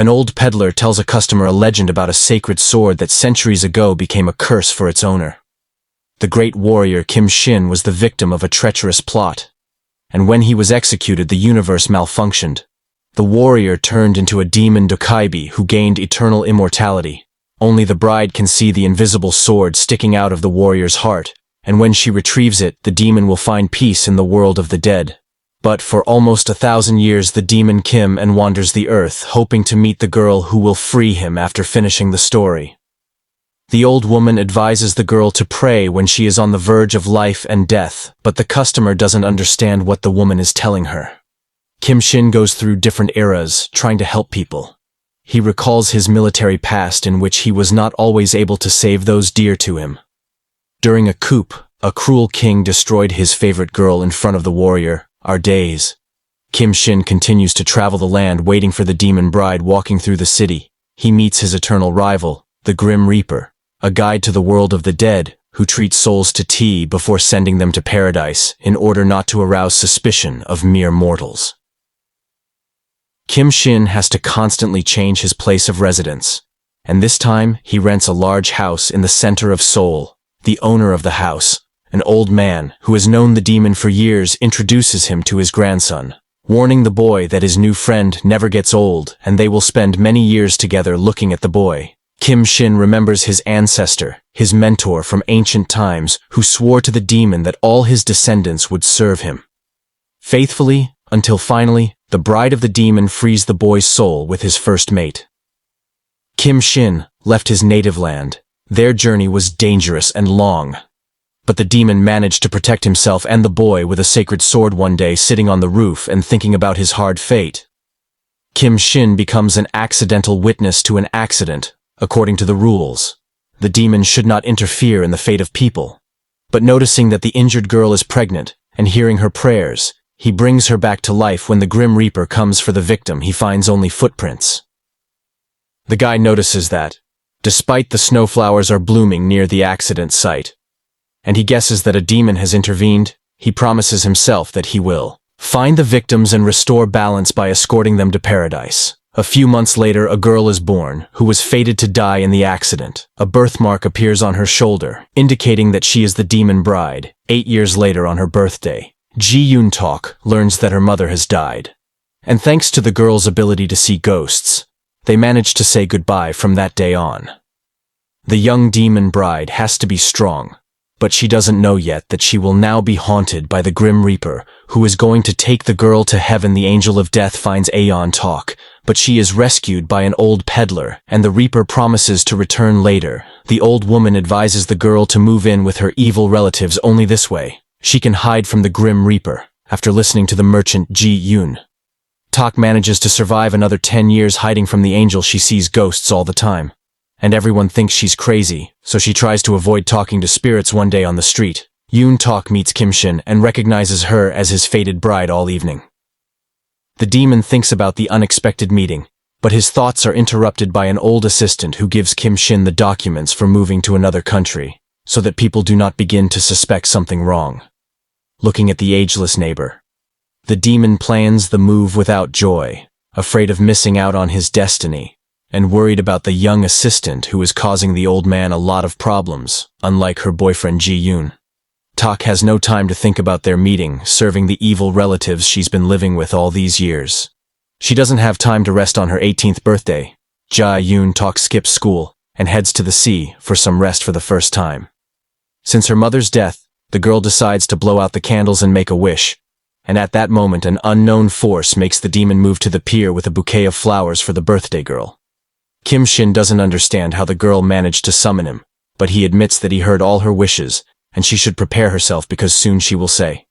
An old peddler tells a customer a legend about a sacred sword that centuries ago became a curse for its owner. The great warrior Kim Shin was the victim of a treacherous plot, and when he was executed, the universe malfunctioned. The warrior turned into a demon Dokaibi who gained eternal immortality. Only the bride can see the invisible sword sticking out of the warrior's heart, and when she retrieves it, the demon will find peace in the world of the dead. But for almost 1,000 years the demon Kim and wanders the earth, hoping to meet the girl who will free him after finishing the story. The old woman advises the girl to pray when she is on the verge of life and death, but the customer doesn't understand what the woman is telling her. Kim Shin goes through different eras, trying to help people. He recalls his military past in which he was not always able to save those dear to him. During a coup, a cruel king destroyed his favorite girl in front of the warrior. Our days. Kim Shin continues to travel the land waiting for the demon bride. Walking through the city, he meets his eternal rival, the Grim Reaper, a guide to the world of the dead, who treats souls to tea before sending them to paradise in order not to arouse suspicion of mere mortals. Kim Shin has to constantly change his place of residence, and this time he rents a large house in the center of Seoul. The owner of the house, an old man who has known the demon for years, introduces him to his grandson, warning the boy that his new friend never gets old and they will spend many years together. Looking at the boy, Kim Shin remembers his ancestor, his mentor from ancient times, who swore to the demon that all his descendants would serve him faithfully, until finally, the bride of the demon frees the boy's soul with his first mate. Kim Shin left his native land. Their journey was dangerous and long, but the demon managed to protect himself and the boy with a sacred sword. One day, sitting on the roof and thinking about his hard fate, Kim Shin becomes an accidental witness to an accident. According to the rules, the demon should not interfere in the fate of people. But noticing that the injured girl is pregnant and hearing her prayers, he brings her back to life. When the Grim Reaper comes for the victim, he finds only footprints. The guy notices that, despite the snowflowers are blooming near the accident site, and he guesses that a demon has intervened, he promises himself that he will find the victims and restore balance by escorting them to paradise. A few months later, a girl is born who was fated to die in the accident. A birthmark appears on her shoulder, indicating that she is the demon bride. 8 years later, on her birthday, Ji-yoon learns that her mother has died. And thanks to the girl's ability to see ghosts, they manage to say goodbye from that day on. The young demon bride has to be strong, but she doesn't know yet that she will now be haunted by the Grim Reaper, who is going to take the girl to heaven. The angel of death finds Aeon, but she is rescued by an old peddler, and the Reaper promises to return later. The old woman advises the girl to move in with her evil relatives. Only this way she can hide from the Grim Reaper. After listening to the merchant Ji-yoon, manages to survive another 10 years hiding from the angel. She sees ghosts all the time, and everyone thinks she's crazy, so she tries to avoid talking to spirits. One day on the street, Yoon meets Kim Shin and recognizes her as his fated bride. All evening, the demon thinks about the unexpected meeting, but his thoughts are interrupted by an old assistant who gives Kim Shin the documents for moving to another country, so that people do not begin to suspect something wrong. Looking at the ageless neighbor, the demon plans the move without joy, afraid of missing out on his destiny, and worried about the young assistant who is causing the old man a lot of problems. Unlike her boyfriend Ji-yoon, has no time to think about their meeting, serving the evil relatives she's been living with all these years. She doesn't have time to rest on her 18th birthday. Ji-yoon skips school and heads to the sea for some rest for the first time. Since her mother's death, the girl decides to blow out the candles and make a wish, and at that moment an unknown force makes the demon move to the pier with a bouquet of flowers for the birthday girl. Kim Shin doesn't understand how the girl managed to summon him, but he admits that he heard all her wishes, and she should prepare herself because soon she will say